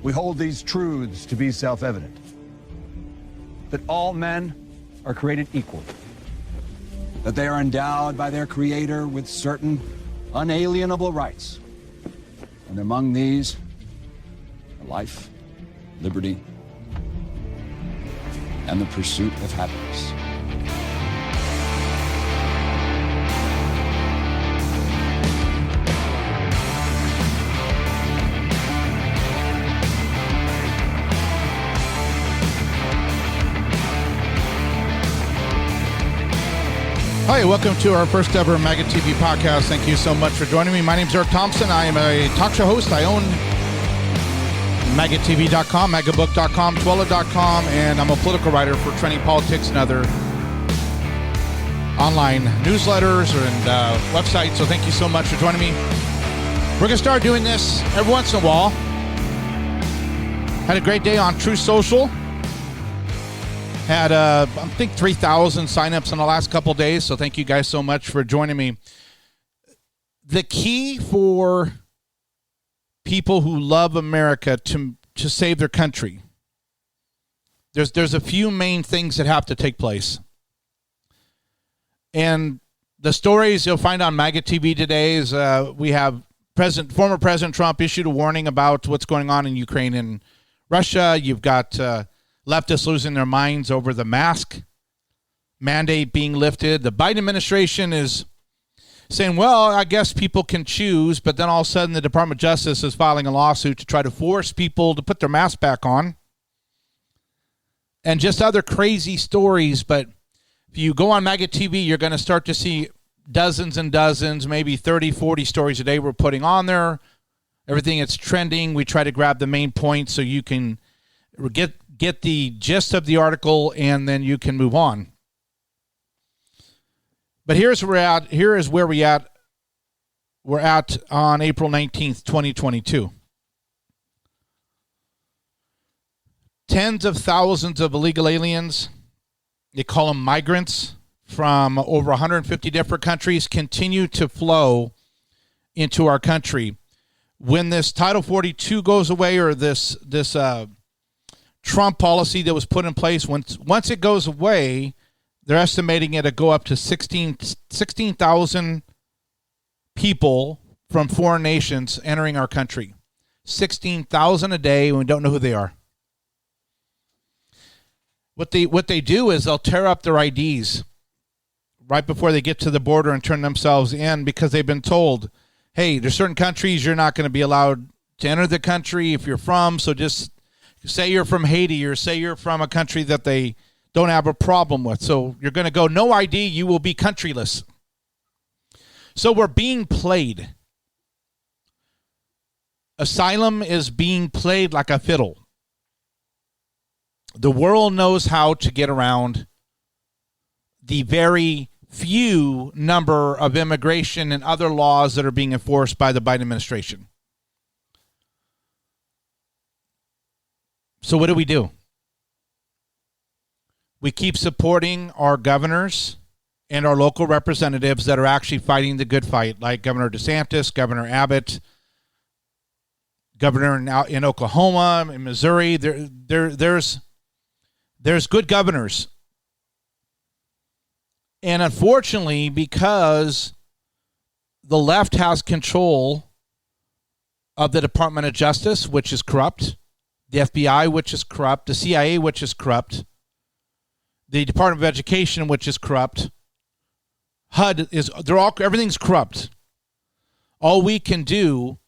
We hold these truths to be self-evident. That all men are created equal. That they are endowed by their Creator with certain unalienable rights. And among these are life, liberty, and the pursuit of happiness. Hi, welcome to our first ever MAGATV podcast. Thank you so much for joining me. My name is Eric-Thompson. I am a talk show host. I own maga-tv.com, magabook.com, twella.com, and I'm a political writer for Trending Politics and other online newsletters and websites. So thank you so much for joining me. We're going to start doing this every once in a while. Had a great day on Truth Social. Had, I think, 3,000 signups in the last couple of days, so thank you guys so much for joining me. The key for people who love America to save their country, there's a few main things that have to take place. And the stories you'll find on MAGATV today is we have former President Trump issued a warning about what's going on in Ukraine and Russia. You've got leftists losing their minds over the mask mandate being lifted. The Biden administration is saying, well, I guess people can choose, but then all of a sudden the Department of Justice is filing a lawsuit to try to force people to put their mask back on. And just other crazy stories, but if you go on MAGATV, you're going to start to see dozens and dozens, maybe 30, 40 stories a day we're putting on there. Everything that's trending, we try to grab the main points so you can get the gist of the article, and then you can move on. But here is where we're at. We're at on April 19th, 2022. Tens of thousands of illegal aliens, they call them migrants, from over 150 different countries continue to flow into our country. When this Title 42 goes away, or this Trump policy that was put in place, once it goes away, they're estimating it to go up to 16,000 people from foreign nations entering our country. 16,000 a day, and we don't know who they are. What they do is they'll tear up their IDs right before they get to the border and turn themselves in, because they've been told, hey, there's certain countries you're not going to be allowed to enter the country if you're from, so just say you're from Haiti, or say you're from a country that they don't have a problem with. So you're going to go, no ID, you will be countryless. So we're being played. Asylum is being played like a fiddle. The world knows how to get around the very few number of immigration and other laws that are being enforced by the Biden administration. So what do? We keep supporting our governors and our local representatives that are actually fighting the good fight, like Governor DeSantis, Governor Abbott, Governor in Oklahoma, in Missouri. There's good governors. And unfortunately, because the left has control of the Department of Justice, which is corrupt, the FBI, which is corrupt, the CIA, which is corrupt, the Department of Education, which is corrupt, HUD everything's corrupt. All we can do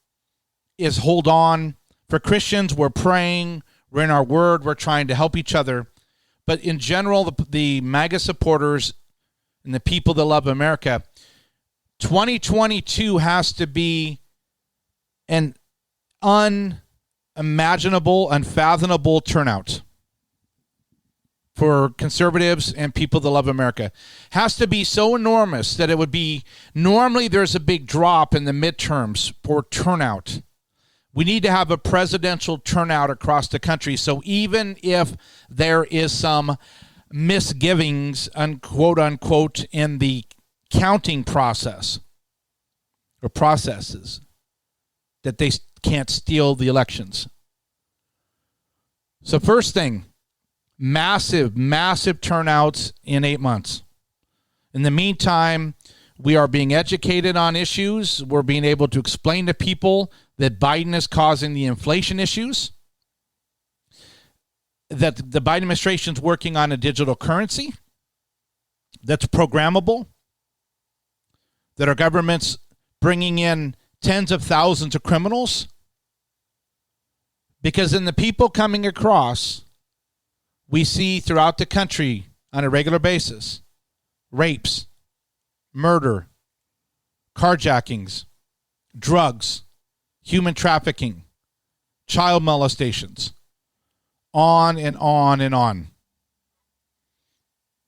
is hold on. For Christians, we're praying, we're in our word, we're trying to help each other. But in general, the MAGA supporters and the people that love America, 2022 has to be an unimaginable, unfathomable turnout for conservatives and people that love America. Has to be so enormous that it would be, normally there's a big drop in the midterms for turnout. We need to have a presidential turnout across the country. So even if there is some misgivings, unquote, unquote, in the counting process or processes, that they can't steal the elections. So first thing, massive, massive turnouts in 8 months. In the meantime, we are being educated on issues. We're being able to explain to people that Biden is causing the inflation issues, that the Biden administration is working on a digital currency that's programmable, that our government's bringing in tens of thousands of criminals. Because in the people coming across, we see throughout the country on a regular basis, rapes, murder, carjackings, drugs, human trafficking, child molestations, on and on and on.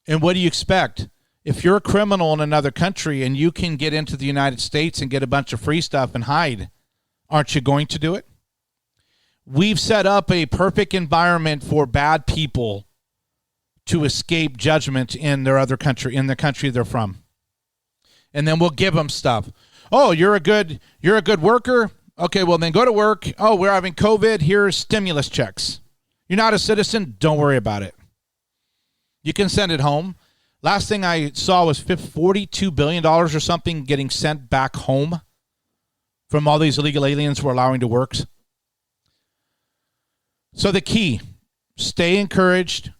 And what do you expect? If you're a criminal in another country and you can get into the United States and get a bunch of free stuff and hide, aren't you going to do it? We've set up a perfect environment for bad people to escape judgment in their other country, in the country they're from. And then we'll give them stuff. Oh, you're a good worker? Okay, well then go to work. Oh, we're having COVID. Here's stimulus checks. You're not a citizen? Don't worry about it. You can send it home. Last thing I saw was $42 billion or something getting sent back home from all these illegal aliens we're allowing to work. So the key, stay encouraged,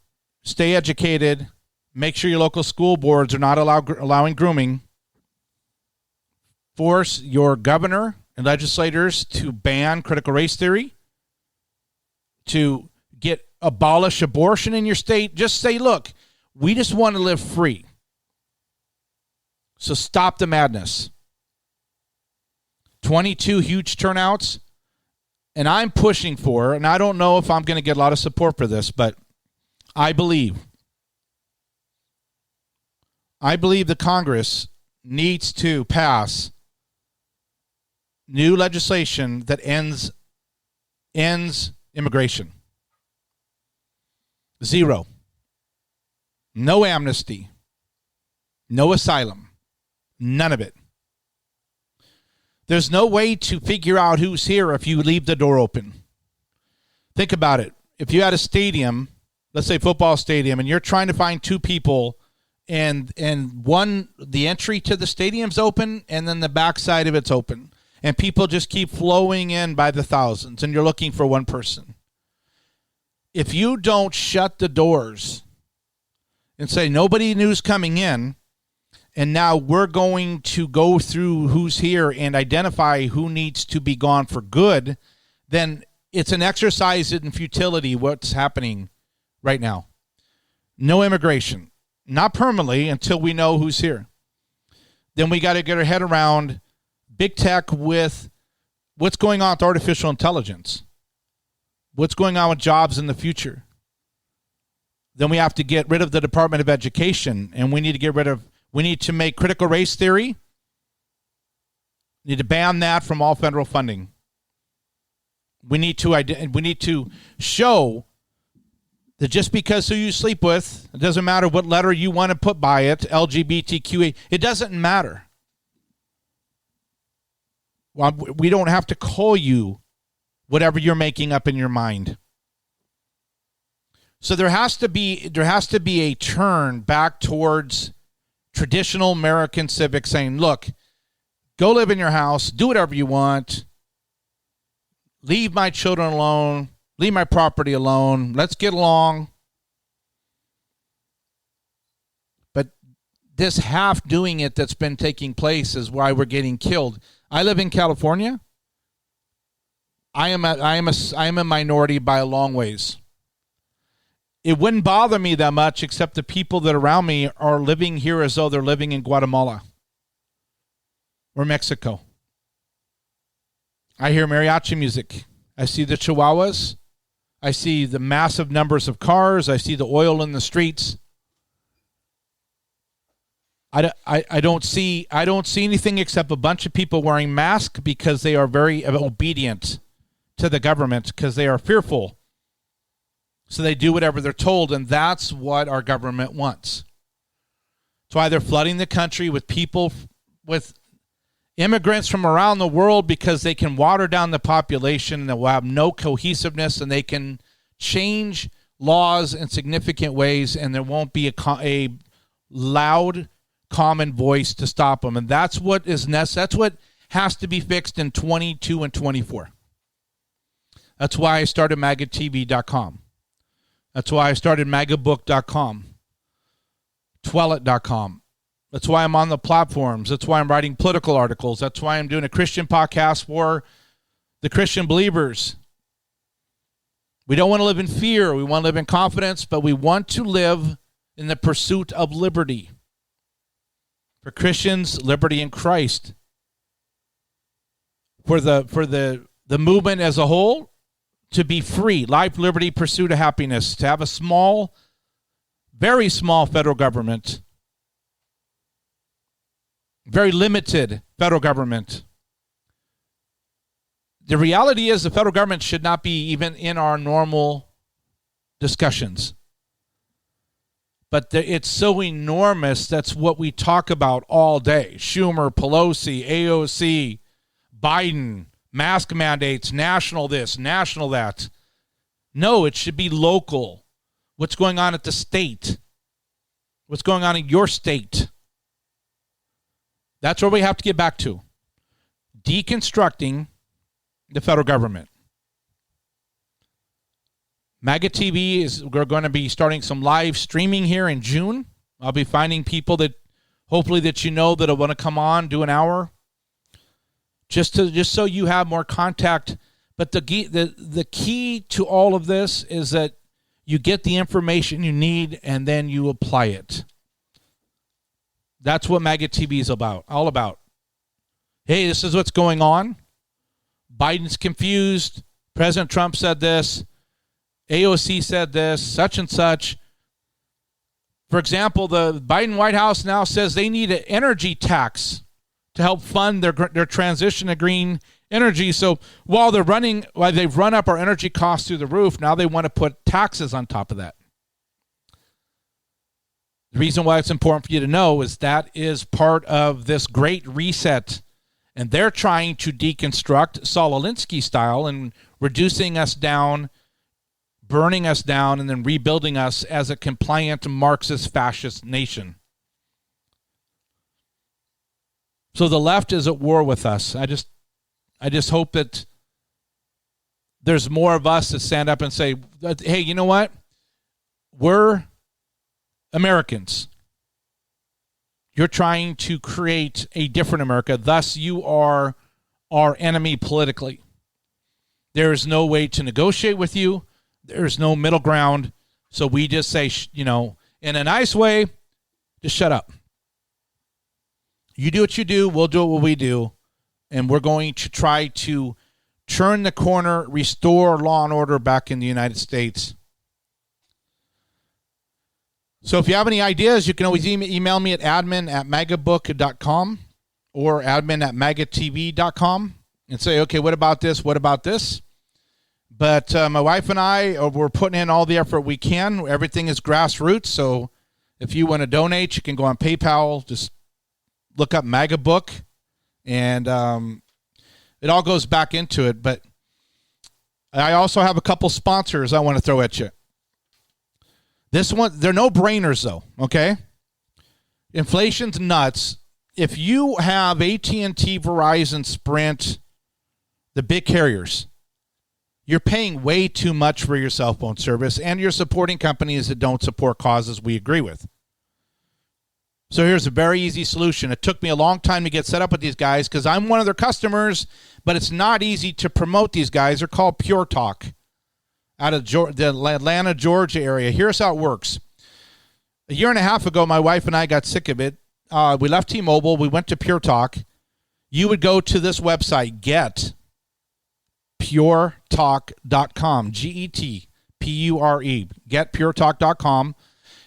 stay educated, make sure your local school boards are not allowing grooming. Force your governor and legislators to ban critical race theory, to abolish abortion in your state. Just say, look, we just want to live free. So stop the madness. 22 huge turnouts. And I'm pushing for, and I don't know if I'm going to get a lot of support for this, but I believe the Congress needs to pass new legislation that ends immigration. Zero. No amnesty. No asylum. None of it. There's no way to figure out who's here if you leave the door open. Think about it. If you had a stadium, let's say football stadium, and you're trying to find two people, and one, the entry to the stadium's open, and then the backside of it's open, and people just keep flowing in by the thousands, and you're looking for one person. If you don't shut the doors and say nobody knew's coming in, and now we're going to go through who's here and identify who needs to be gone for good, then it's an exercise in futility what's happening right now. No immigration. Not permanently until we know who's here. Then we got to get our head around big tech with what's going on with artificial intelligence. What's going on with jobs in the future. Then we have to get rid of the Department of Education, and we need to make critical race theory. We need to ban that from all federal funding. We need to show that just because who you sleep with, it doesn't matter what letter you want to put by it, LGBTQA, it doesn't matter. Well, we don't have to call you whatever you're making up in your mind. So there has to be a turn back towards traditional American civics saying, look, go live in your house, do whatever you want, leave my children alone, leave my property alone, let's get along. But this half doing it that's been taking place is why we're getting killed. I live in California. I am a minority by a long ways. It wouldn't bother me that much, except the people that are around me are living here as though they're living in Guatemala or Mexico. I hear mariachi music. I see the chihuahuas. I see the massive numbers of cars. I see the oil in the streets. I don't see anything except a bunch of people wearing masks because they are very obedient to the government because they are fearful. So they do whatever they're told, and that's what our government wants. That's why they're flooding the country with people, with immigrants from around the world, because they can water down the population and they will have no cohesiveness, and they can change laws in significant ways, and there won't be a loud, common voice to stop them. And that's what is that's what has to be fixed in 22 and 24. That's why I started maga-tv.com. That's why I started magabook.com, twellet.com. That's why I'm on the platforms. That's why I'm writing political articles. That's why I'm doing a Christian podcast for the Christian believers. We don't want to live in fear. We want to live in confidence, but we want to live in the pursuit of liberty. For Christians, liberty in Christ. For the movement as a whole, to be free, life, liberty, pursuit of happiness, to have a small, very small federal government, very limited federal government. The reality is the federal government should not be even in our normal discussions. But it's so enormous, that's what we talk about all day. Schumer, Pelosi, AOC, Biden, mask mandates, national this, national that. No, it should be local. What's going on at the state? What's going on in your state? That's where we have to get back to. Deconstructing the federal government. MAGA-TV we're going to be starting some live streaming here in June. I'll be finding people that hopefully that you know that'll want to come on, do an hour. Just so you have more contact. But the key to all of this is that you get the information you need and then you apply it. That's what MAGA-TV is all about. Hey, this is what's going on. Biden's confused. President Trump said this. AOC said this, such and such. For example, the Biden White House now says they need an energy tax to help fund their transition to green energy. So while they've run up our energy costs through the roof, now they want to put taxes on top of that. The reason why it's important for you to know is that is part of this great reset. And they're trying to deconstruct Saul Alinsky style and reducing us down, burning us down, and then rebuilding us as a compliant Marxist fascist nation. So the left is at war with us. I just hope that there's more of us that stand up and say, hey, you know what? We're Americans. You're trying to create a different America. Thus, you are our enemy politically. There is no way to negotiate with you. There's no middle ground. So we just say, in a nice way, just shut up. You do what you do. We'll do what we do. And we're going to try to turn the corner, restore law and order back in the United States. So if you have any ideas, you can always email me at admin@magabook.com or admin@magatv.com and say, okay, what about this? What about this? But my wife and I, we're putting in all the effort we can. Everything is grassroots. So if you want to donate, you can go on PayPal. Just look up Magabook, and it all goes back into it. But I also have a couple sponsors I want to throw at you. This one, they're no-brainers, though, okay? Inflation's nuts. If you have AT&T, Verizon, Sprint, the big carriers, you're paying way too much for your cell phone service, and you're supporting companies that don't support causes we agree with. So here's a very easy solution. It took me a long time to get set up with these guys because I'm one of their customers, but it's not easy to promote these guys. They're called Pure Talk out of the Atlanta, Georgia area. Here's how it works. A year and a half ago, my wife and I got sick of it. We left T-Mobile. We went to Pure Talk. You would go to this website, getpuretalk.com, Getpure, getpuretalk.com,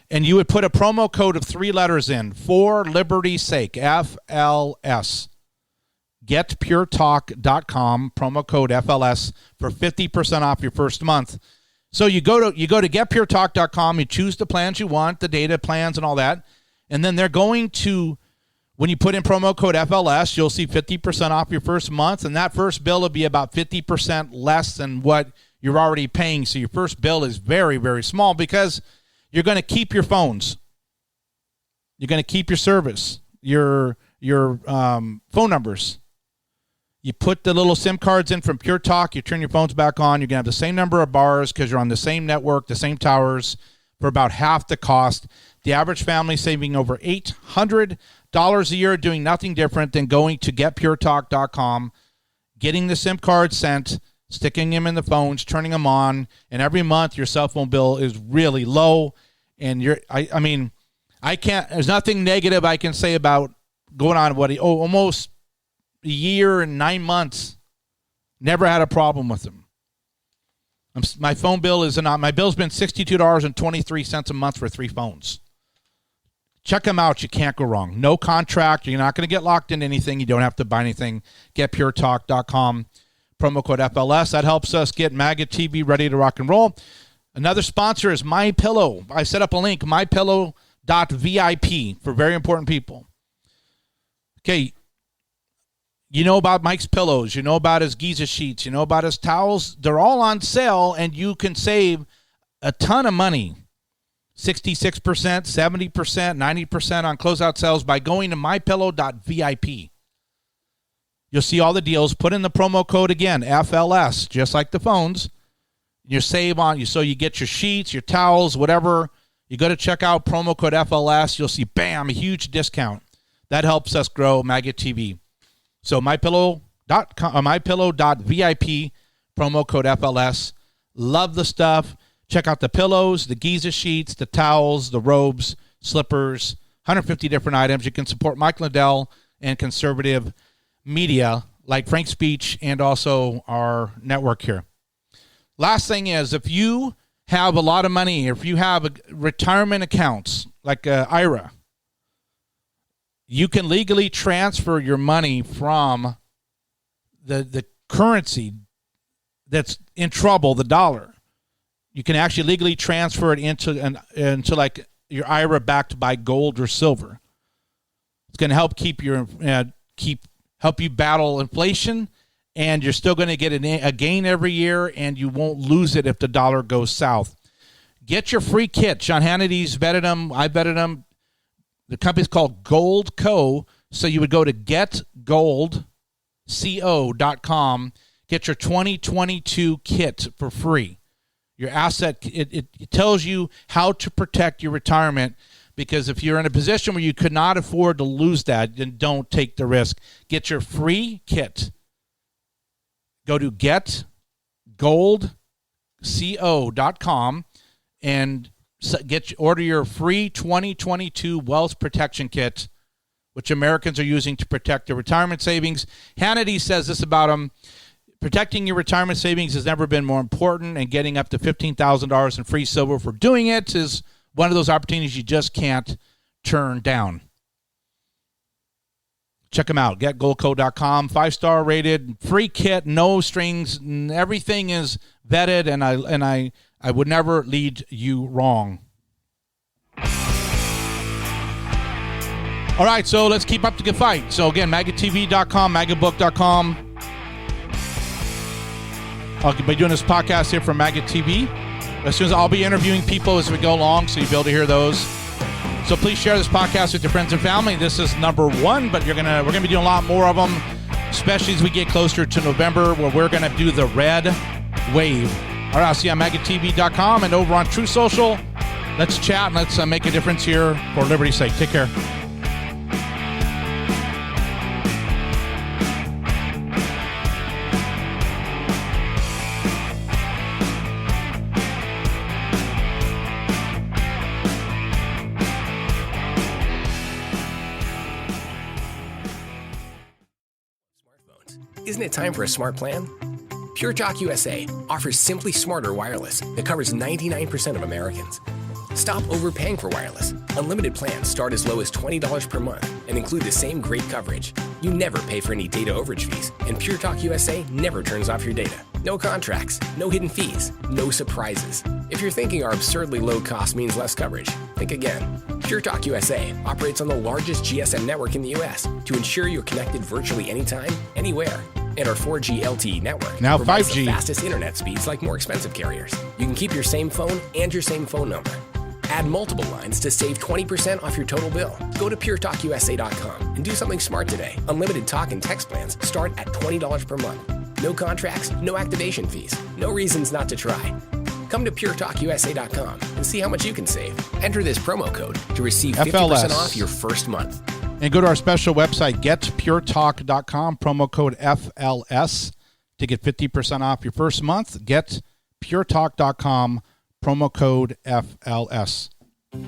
and you would put a promo code of 3 letters in, for liberty's sake, FLS. Getpuretalk.com, promo code FLS for 50% off your first month. So you go to getpuretalk.com, you choose the plans you want, the data plans and all that, and then they're going to, when you put in promo code FLS, you'll see 50% off your first month, and that first bill will be about 50% less than what you're already paying. So your first bill is very, very small because you're going to keep your phones. You're going to keep your service, your phone numbers. You put the little SIM cards in from Pure Talk. You turn your phones back on. You're going to have the same number of bars because you're on the same network, the same towers for about half the cost. The average family saving over $800 a year doing nothing different than going to getpuretalk.com, getting the SIM cards sent, sticking them in the phones, turning them on, and every month your cell phone bill is really low. And there's nothing negative I can say about going on almost a year and 9 months. Never had a problem with them. My phone bill my bill's been $62.23 a month for 3 phones. Check them out. You can't go wrong. No contract. You're not going to get locked into anything. You don't have to buy anything. GetPureTalk.com. Promo code FLS. That helps us get MAGA-TV ready to rock and roll. Another sponsor is MyPillow. I set up a link, mypillow.vip, for very important people. Okay, you know about Mike's pillows. You know about his Giza sheets. You know about his towels. They're all on sale, and you can save a ton of money. 66%, 70%, 90% on closeout sales by going to mypillow.vip. You'll see all the deals. Put in the promo code again, FLS, just like the phones. You save on you, so you get your sheets, your towels, whatever. You go to check out, promo code FLS. You'll see, bam, a huge discount. That helps us grow MAGA-TV. So mypillow.vip, promo code FLS. Love the stuff. Check out the pillows, the Giza sheets, the towels, the robes, slippers, 150 different items. You can support Mike Lindell and conservative media like Frank's Speech and also our network here. Last thing is, if you have a lot of money, if you have retirement accounts like IRA, you can legally transfer your money from the currency that's in trouble, the dollar. You can actually legally transfer it into like your IRA backed by gold or silver. It's going to help help you battle inflation, and you're still going to get a gain every year, and you won't lose it if the dollar goes south. Get your free kit. Sean Hannity's vetted them. I vetted them. The company's called Gold Co. So you would go to getgoldco.com, get your 2022 kit for free. Your asset, it tells you how to protect your retirement, because if you're in a position where you could not afford to lose that, then don't take the risk. Get your free kit. Go to getgoldco.com and order your free 2022 wealth protection kit, which Americans are using to protect their retirement savings. Hannity says this about them. Protecting your retirement savings has never been more important, and getting up to $15,000 in free silver for doing it is one of those opportunities you just can't turn down. Check them out, getgoldco.com, 5-star rated, free kit, no strings, everything is vetted, and I would never lead you wrong. All right, so let's keep up the good fight. So again, magatv.com, magabook.com. I'll be doing this podcast here from MAGA-TV. As soon as I'll be interviewing people as we go along, so you'll be able to hear those. So please share this podcast with your friends and family. This is number 1, but we're gonna be doing a lot more of them, especially as we get closer to November, where we're gonna do the red wave. All right, I'll see you on magatv.com and over on True Social. Let's chat and let's make a difference here for liberty's sake. Take care. Isn't it time for a smart plan? Pure Talk USA offers Simply Smarter wireless that covers 99% of Americans. Stop overpaying for wireless. Unlimited plans start as low as $20 per month and include the same great coverage. You never pay for any data overage fees, and Pure Talk USA never turns off your data. No contracts, no hidden fees, no surprises. If you're thinking our absurdly low cost means less coverage, think again. Pure Talk USA operates on the largest GSM network in the U.S. to ensure you're connected virtually anytime, anywhere. And our 4G LTE network Now provides 5G. the fastest internet speeds like more expensive carriers. You can keep your same phone and your same phone number. Add multiple lines to save 20% off your total bill. Go to puretalkusa.com and do something smart today. Unlimited talk and text plans start at $20 per month. No contracts, no activation fees, no reasons not to try. Come to puretalkusa.com and see how much you can save. Enter this promo code to receive 50% FLS. off your first month. And go to our special website, getpuretalk.com, promo code FLS to get 50% off your first month. Getpuretalk.com, promo code FLS.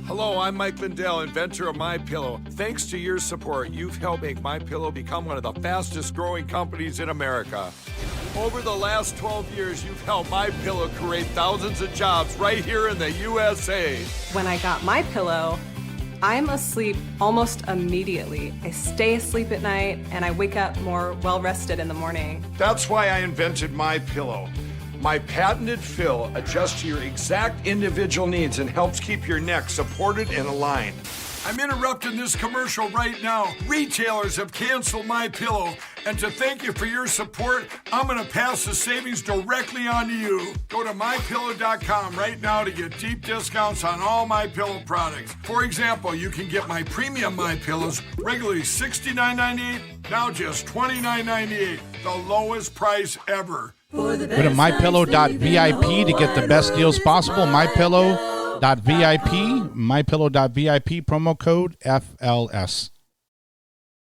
Hello, I'm Mike Lindell, inventor of MyPillow. Thanks to your support, you've helped make MyPillow become one of the fastest growing companies in America. Over the last 12 years, you've helped MyPillow create thousands of jobs right here in the USA. When I got MyPillow, I'm asleep almost immediately. I stay asleep at night and I wake up more well-rested in the morning. That's why I invented MyPillow. My patented fill adjusts to your exact individual needs and helps keep your neck supported and aligned. I'm interrupting this commercial right now. Retailers have canceled MyPillow, and to thank you for your support, I'm going to pass the savings directly on to you. Go to MyPillow.com right now to get deep discounts on all MyPillow products. For example, you can get my premium MyPillows regularly $69.98, now just $29.98, the lowest price ever. Go to mypillow.vip to get the best deals possible. mypillow.vip, mypillow.vip, promo code FLS.